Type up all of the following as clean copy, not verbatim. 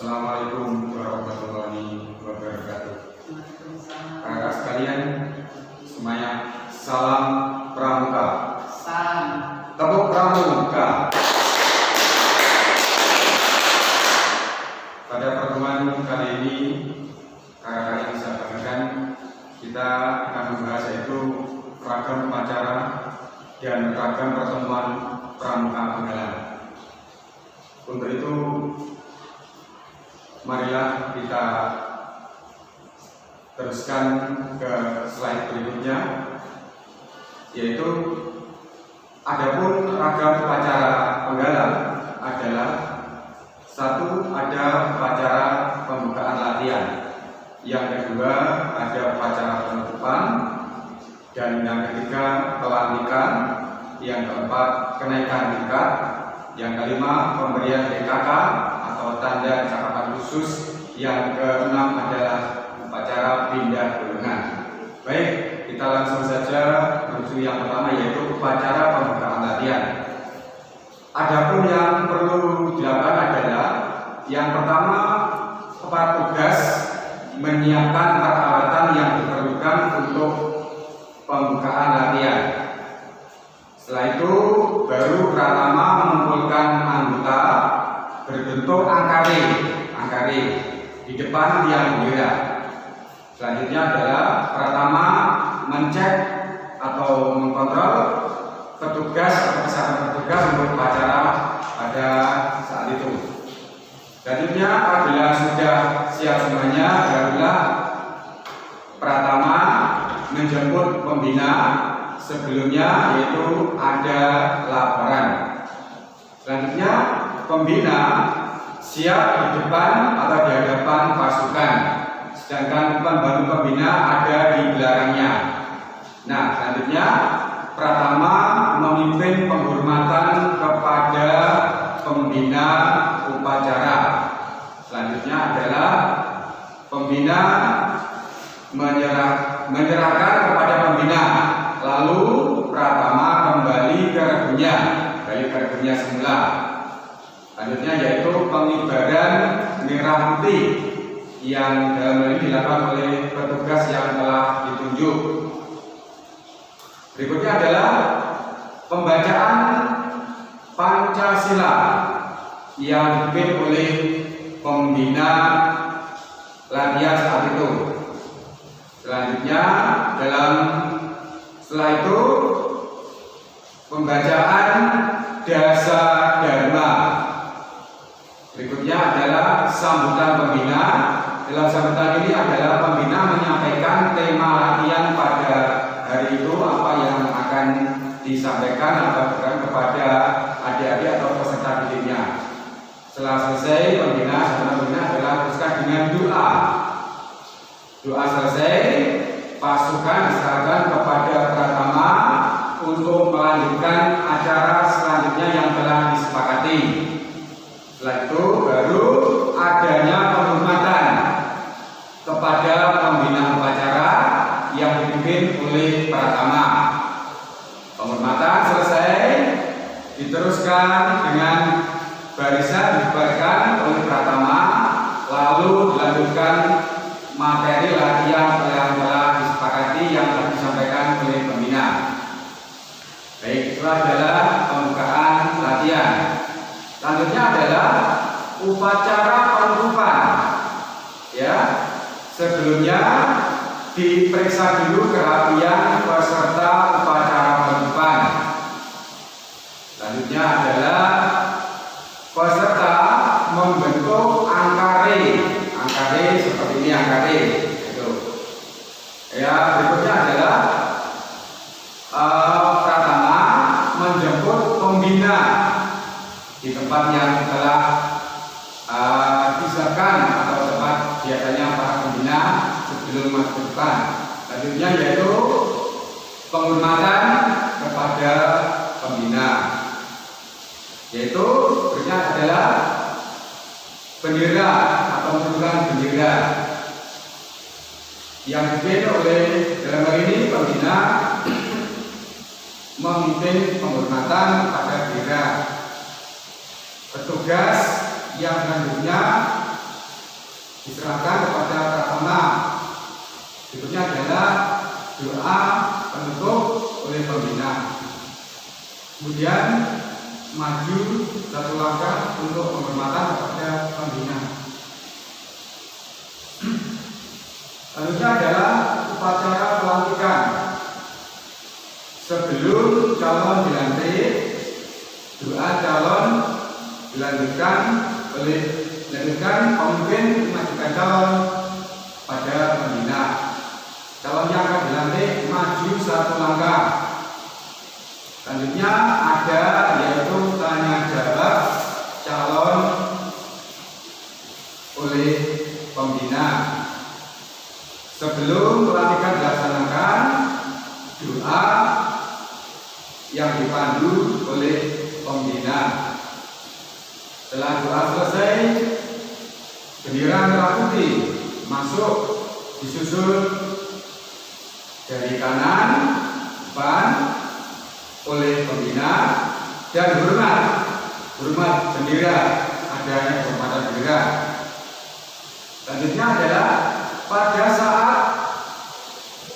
Assalamualaikum warahmatullahi wabarakatuh. Kakak sekalian semuanya, salam pramuka. Salam. Tepuk pramuka. Pada pertemuan kali ini, kakak yang saya banggakan, kita akan membahas yaitu ragam upacara dan ragam pertemuan pramuka penggalan. Untuk itu, marilah kita teruskan ke slide berikutnya, yaitu adapun ragam upacara penggalan adalah satu, ada upacara pembukaan latihan, yang kedua ada upacara penutupan, dan yang ketiga pelantikan, yang keempat kenaikan tingkat, yang kelima pemberian DKK atau tanda cakapan khusus, yang keenam adalah upacara pindah golongan. Baik, kita langsung saja menuju yang pertama, yaitu upacara pembukaan latihan. Adapun yang perlu dilakukan adalah yang pertama, kepala tugas menyiapkan peralatan yang diperlukan untuk pembukaan latihan. Setelah itu baru pratama mengumpulkan anggota berbentuk angkari di depan tiang bendera. Selanjutnya adalah pratama mencek atau mengkontrol petugas atau kesehatan petugas untuk upacara pada saat itu. Selanjutnya apabila sudah siap semuanya, barulah pratama menjemput pembina. Sebelumnya yaitu ada laporan. Selanjutnya pembina siap di depan atau di hadapan pasukan, sedangkan pembantu pembina ada di belakangnya. Nah, selanjutnya pratama memimpin penghormatan kepada pembina upacara. Selanjutnya adalah pembina menyerahkan kepada pembina, lalu pratama kembali ke regunya semula. Selanjutnya yaitu pengibaran merah putih yang dalam hal ini dilakukan oleh petugas yang telah ditunjuk. Berikutnya adalah pembacaan Pancasila yang dipimpin oleh pembina latihan saat itu. Selanjutnya setelah itu pembacaan dasar dharma. Berikutnya adalah sambutan pembina. Dalam sambutan ini adalah pembina menyampaikan tema latihan pada hari itu, apa yang akan disampaikan atau kepada adik-adik atau peserta didiknya. Setelah selesai sambutan pembina adalah teruskan dengan doa. Doa selesai, pasukan diserahkan kepada pratama untuk melanjutkan acara selanjutnya yang telah disepakati. Setelah itu baru adanya penghormatan kepada pembina upacara yang dipimpin oleh pratama. Penghormatan selesai, diteruskan dengan barisan dibubarkan oleh pratama, lalu dilanjutkan materi latihan yang telah disepakati yang telah disampaikan oleh pembina. Baik, itu adalah pembukaan latihan. Selanjutnya adalah upacara penutupan. Ya, sebelumnya diperiksa dulu kerapian peserta upacara penutupan. Selanjutnya adalah peserta membentuk angkari seperti ini, itu. Ya, berikutnya adalah pratama menjemput pembina di tempat yang telah disiapkan atau tempat biasanya para pembina sebelum masuk ke depan. Selanjutnya yaitu penghormatan kepada pembina, yaitu berikutnya adalah bendera atau menunjukkan bendera yang dipimpin oleh, dalam hal ini pembina memimpin penghormatan pada bendera. Petugas yang selanjutnya diserahkan kepada pratama. Berikutnya adalah doa penutup oleh pembina. Kemudian maju satu langkah untuk penghormatan kepada pembina. Selanjutnya adalah upacara pelantikan. Sebelum calon dilantik, doa calon dilanjutkan pemimpin mengajukan calon pada pembina. Calon yang akan dilantik maju satu langkah. Selanjutnya ada yaitu tanya jawab calon oleh pembina. Sebelum pelantikan dilaksanakan, doa yang dipandu oleh pembina. Setelah doa selesai, bendera merah putih masuk, disusul dari kanan depan oleh pembina, dan hormat bendera, adanya penghormatan bendera. Selanjutnya adalah pada saat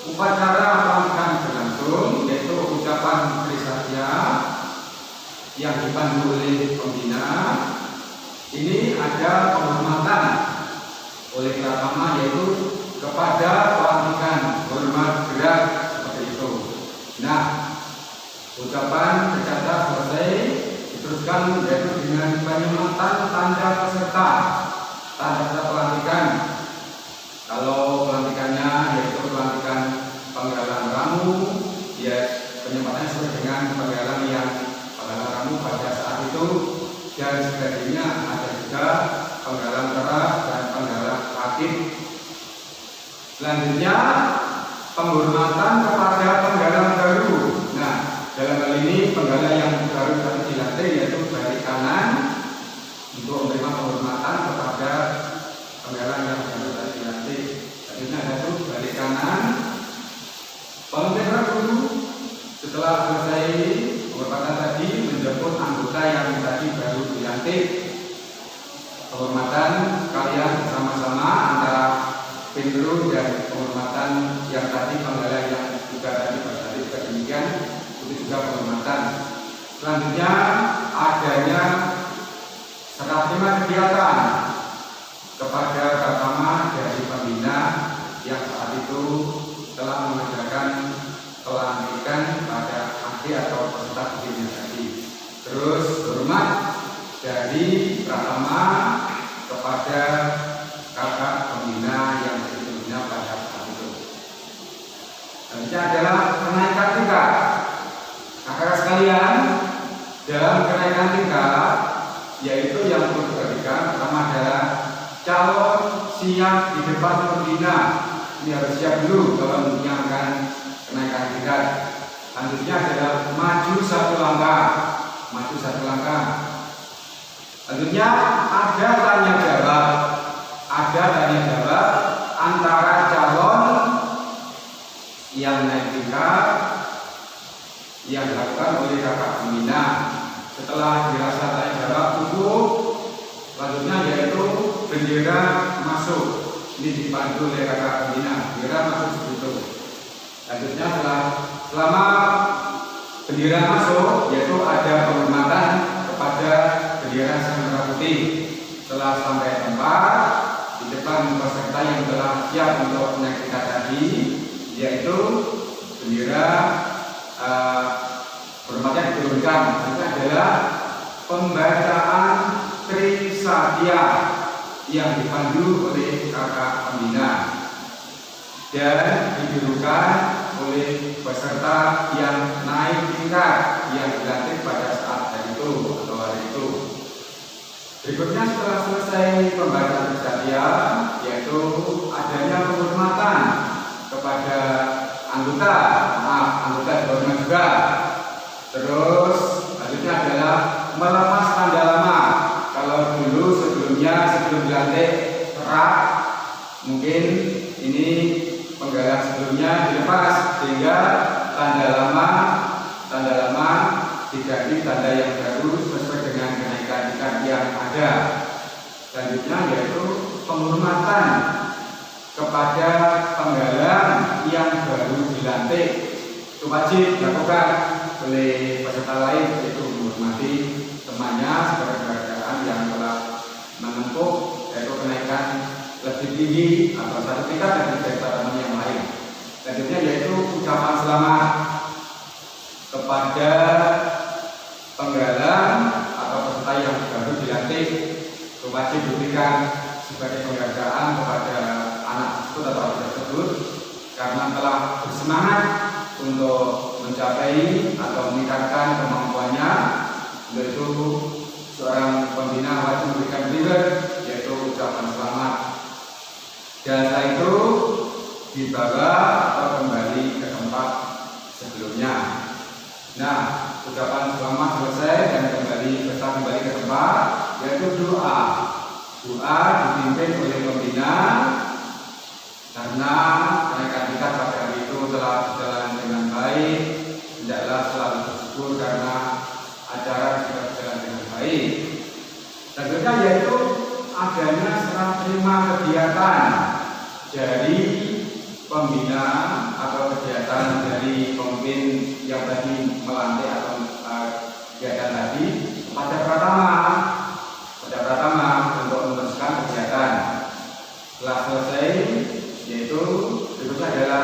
upacara pelantikan berlangsung, yaitu ucapan Trisatya yang dipandu oleh pembina. Ini ada penghormatan oleh pratama, yaitu kepada pelantikan, hormat berat seperti itu. Nah, ucapan Trisatya selesai, diteruskan yaitu dengan penyematan tanda peserta pelantikan. Kalau pelantikannya yaitu pelantikan penggalan ramu, ya penyempatannya sesuai dengan penggalan ramu pada saat itu, dan sebagainya. Ada juga penggalan keras dan penggalan akib. Selanjutnya penghormatan kepada penggalan baru. Nah, dalam hal ini penggalan yang baru saja dilantik yaitu dari kanan untuk menerima penghormatan kepada penggalan yang baru saja dilantik. Selanjutnya ada itu dari kanan. Pemimpin Rabu setelah selesai penghormatan tadi menjemput anggota yang tadi baru dilantik. Penghormatan kalian bersama-sama antara Pinru dan penghormatan yang tadi penggalan yang juga tadi bertadi juga demikian, itu juga penghormatan. Selanjutnya adanya serah terima kegiatan kepada pratama dari pembina yang saat itu telah mengerjakan pelantikan pada ahli atau peserta pembina tadi. Terus hormat dari pratama kepada kakak pembina yang sebelumnya pada saat itu. Selanjutnya adalah kenaikan tingkat. Kakak sekalian, dalam kenaikan tingkat, yaitu yang perlu diperhatikan pertama adalah calon siap di depan pembina. Ini harus siap dulu kalau yang akan kenaikan tingkat. Selanjutnya adalah maju satu langkah. Selanjutnya ada tanya jawab antara calon yang naik tingkat yang dilakukan oleh kakak pembina. Setelah dirasa tanya jawab cukup, selanjutnya yaitu bendera masuk. Ini dipandu oleh kakak pembina, bendera masuk seperti itu. Selanjutnya selama bendera masuk, yaitu ada penghormatan kepada bendera sang merah putih. Setelah sampai tempat di depan peserta yang telah siap untuk naik tingkat tadi, yaitu bendera hormatnya diturunkan. Ini adalah pembacaan Trisatya yang dipandu oleh kakak pembina dan dibirukan oleh peserta yang naik tingkat yang dilantik pada saat hari itu atau hari itu. Berikutnya setelah selesai pembacaan Trisatya, yaitu adanya penghormatan kepada anggota dihormat juga. Terus selanjutnya adalah melepas tanda lama. Kalau dulu sebelum dilantik kerak, mungkin ini penggalan sebelumnya dilepas sehingga tanda lama diganti tanda yang baru sesuai dengan kenaikan tingkat yang ada. Selanjutnya yaitu penghormatan kepada penggalang yang baru dilantik. Itu wajib dilakukan oleh peserta lain, yaitu menghormati temannya sebagai penghargaan yang telah menempuh yaitu kenaikan lebih tinggi atau satu tingkat dari teman yang lain. Selanjutnya yaitu ucapan selamat kepada penggalang atau peserta yang baru dilantik. Itu wajib diberikan sebagai penghargaan kepada anak tersebut atau anak tersebut karena telah bersemangat untuk mencapai atau meningkatkan kemampuannya. Untuk itu seorang pembina wajib memberikan reward, yaitu ucapan selamat. Dan setelah itu dibawa atau kembali ke tempat sebelumnya. Nah, ucapan selamat selesai dan kembali ke tempat, yaitu doa. Doa dipimpin oleh pembina karena kenaikan tingkat pada hari itu telah berjalan dengan baik. Hendaklah selalu bersyukur karena acara sudah berjalan dengan baik. Selanjutnya yaitu adanya serah terima kegiatan dari pembina atau kegiatan dari pemimpin yang tadi melantik atau kegiatan tadi pada Pratama untuk meneruskan kegiatan. Setelah selesai yaitu berikutnya adalah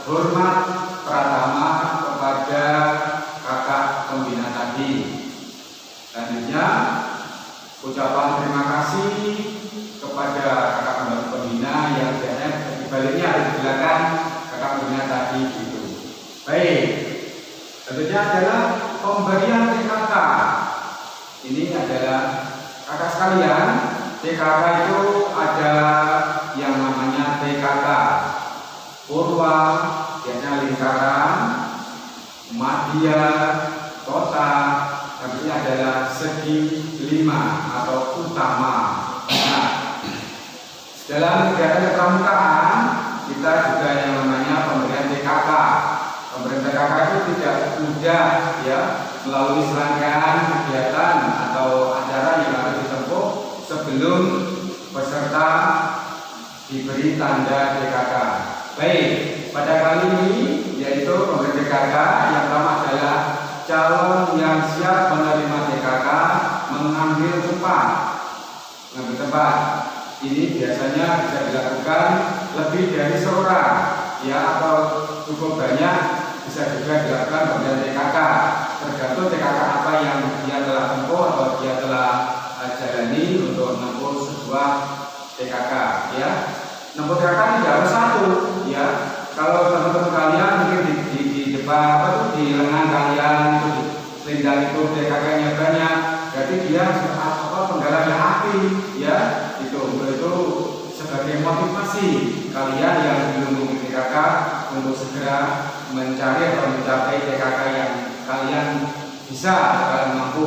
hormat Pratama kepada kakak pembina tadi. Selanjutnya ucapan terima kasih kepada kakak pembina yang biasanya sebaliknya harus dibilang kakak pembina tadi itu. Baik, selanjutnya adalah pemberian TKK. Ini adalah kakak sekalian, TKK itu ada yang namanya TKK Purwa, biasanya lingkaran, madya, kota, selanjutnya adalah segi 5 atau utama. Nah, dalam kegiatan kepramukaan kita juga yang namanya pemberian TKK. Pemberian TKK itu tidak mudah ya, melalui serangkaian kegiatan atau acara yang harus ditempuh sebelum peserta diberi tanda TKK. Baik, pada kali ini yaitu pemberian TKK yang pertama adalah calon yang siap menerima TKK mengambil tempat. Ini biasanya bisa dilakukan lebih dari seorang ya, atau cukup banyak bisa juga dilakukan pemberian TKK, tergantung TKK apa yang dia telah tempuh atau dia telah jalani untuk menempuh sebuah TKK ya. Menempuh TKK tidak harus satu ya. Kalau teman-teman kalian mungkin di depan di lengan kalian itu di selendang itu TKK-nya banyak, berarti dia penggalang yang aktif ya. Itu sebagai motivasi kalian yang belum memiliki TKK untuk segera mencari atau mencapai TKK yang kalian bisa, kalian mampu.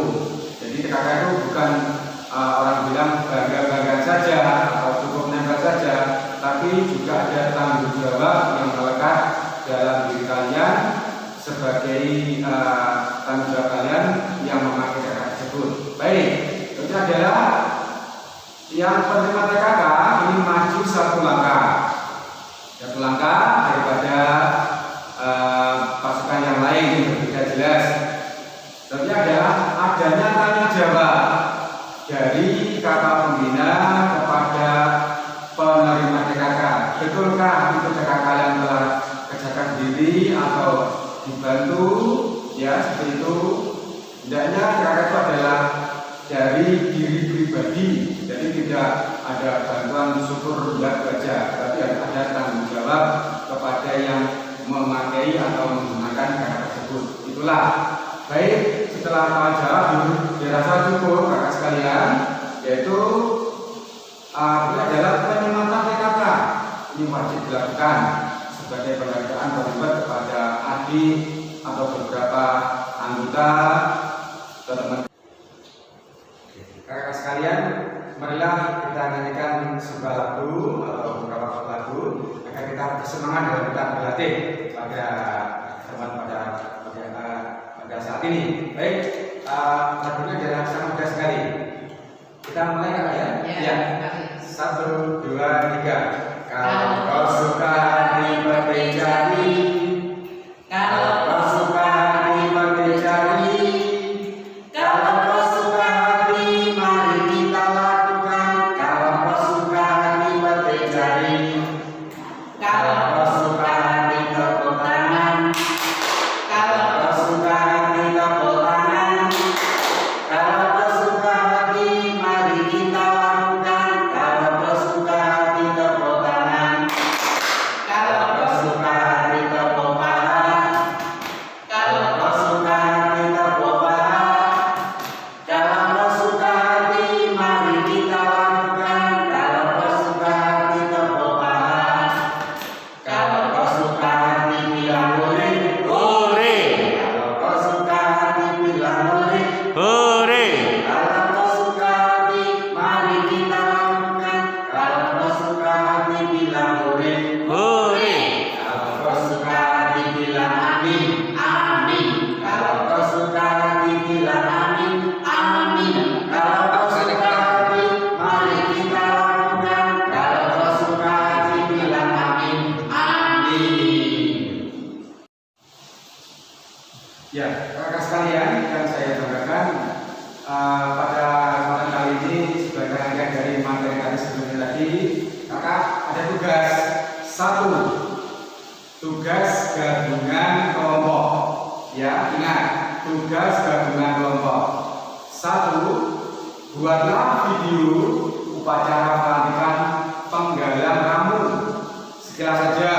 Jadi TKK itu bukan orang bilang bangga-bangga saja atau cukup nempel saja, tapi juga ada tanggung jawab yang melekat dalam diri kalian sebagai tanggung jawab kalian yang memakai TKK tersebut. Baik, itu adalah yang penerima TKK ini maju satu langkah daripada pasukan yang lain yang berbeda jelas. Tapi adalah adanya tanya jawab dari kakak pembina kepada penerima TKK. Betulkah itu TKK yang telah kerjakan sendiri atau dibantu? Ya, seperti itu. Hendaknya TKK itu adalah dari diri pribadi, jadi tidak ada bantuan syukur saja, tapi ada tanggung jawab kepada yang memakai atau menggunakan TKK tersebut. Itulah. Baik, setelah jawab dirasa cukup kakak sekalian, yaitu ini adalah penyematan TKK. Ini wajib dilakukan sebagai penghargaan terlibat kepada adik atau beberapa anggota teman-teman. Kakak sekalian, marilah kita nyanyikan sebuah lagu atau beberapa lagu agar kita bersemangat dalam kita berlatih pada saat ini. Baik, lagunya adalah sangat mudah sekali. Kita mulai kakak ya. Ya. 1, 2, 3. Kalau kau suka nikmati jari, kalau kau suka nikmati jari, kalau kau suka hati, mari kita lakukan. Kalau kau suka nikmati jari, kalau kau suka hati, tepuk tangan. Kalau kau suka hati, tepuk tangan. Kalau kau suka hati, mari kita lakukan. Kalau kau suka hati, tepuk tangan. Kalau kau suka hati, tepuk tangan. Kalau kau suka hati, tepuk tangan. Kalau kau suka hati, mari kita lakukan. Kalau kau suka hati, tepuk tangan. Kalau kau suka hati, bilang boleh. Hore, Kalau kau suka hati, bilang boleh. hore, Kalau kau suka hati, mari kita lakukan. Kalau kau suka hati, bilang boleh. hore, Kalau kau suka hati, bilang amin. Amin. Kalau kau suka hati, bilang amin. Amin. Kalau kau suka hati, mari kita lakukan. Kalau kau suka hati, bilang amin. Amin. Ya, kakak sekalian yang saya banggakan, pada kesempatan kali ini sebagai rangkaian dari materi kami sebelumnya tadi, kakak ada tugas 1, tugas gabungan kelompok. Ya, ingat, tugas gabungan kelompok. 1, buatlah video upacara pelantikan penggalan ramu. Sekilas saja,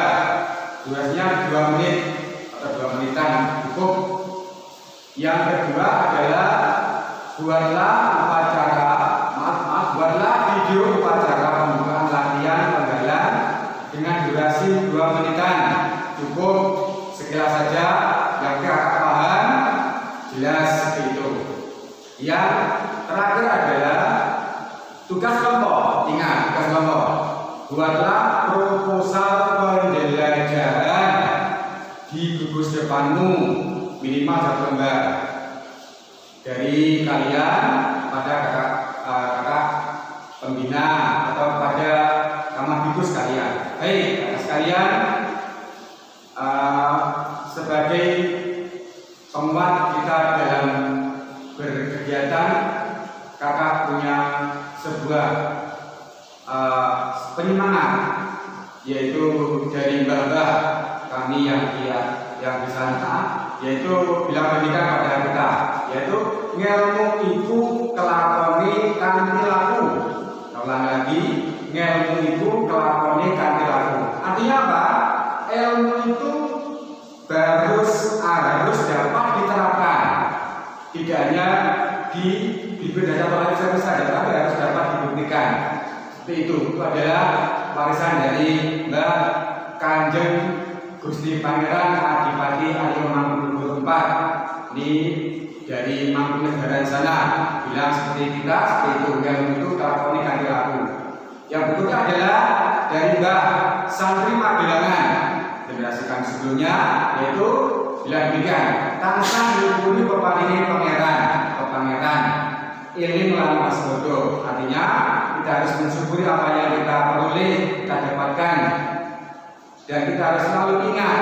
durasinya 2 menit atau 2 menitan cukup. Yang kedua adalah buatlah video upacara pembukaan latihan penggalan dengan durasi 2 menitan cukup. Sekilas saja, yang kakak paham jelas seperti itu. Yang terakhir adalah tugas kelompok. Ingat, tugas kelompok. Buatlah proposal penjelajahan di gugus depanmu minimal 1 lembar dari kalian pada kakak pembina atau pada kamar sekalian. Baik, kakak sekalian, sebagai penguat kita dalam berkegiatan, kakak punya sebuah penyemangat, yaitu dari mbah-mbah kami yang di sana, yaitu bilang pendidikan pada kita, yaitu ngelmu iku kelakoni kanthi laku. Ulang lagi, ngelmu iku kelakoni kanthi laku. Artinya apa? Ilmu itu harus dapat diterapkan, tidak hanya di bibir dan catatan saja, tapi harus dapat dibuktikan. Seperti itu adalah warisan dari Mbah Kanjeng Gusti Pangeran Adipati Aryo Mangkunegaran IV. Ini dari Mangkunegaran sana bilang seperti kita, seperti itu. Yang itu kelakoni kanthi laku. Yang berikutnya adalah dari Mbah Santri Magelangan generasi kami sebelumnya, yaitu bilang demikian, tansah dihukumi pepatine pangeran atau pangeran iling lan waspada. Artinya kita harus mensyukuri apa yang kita peroleh, kita dapatkan, dan kita harus selalu ingat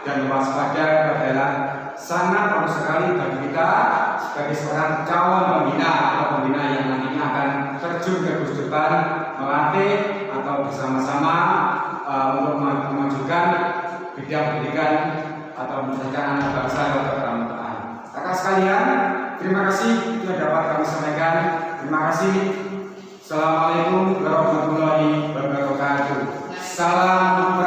dan waspada adalah sangat perlu sekali bagi kita sebagai seorang calon pembina atau pembina yang nantinya akan terjun ke gugus depan melatih atau bersama-sama untuk memajukan bidang pendidikan atau menciptakan anak bangsa yang berkelanjutan. Kakak sekalian, terima kasih yang dapat kami sampaikan. Terima kasih. Assalamualaikum warahmatullahi wabarakatuh. Salam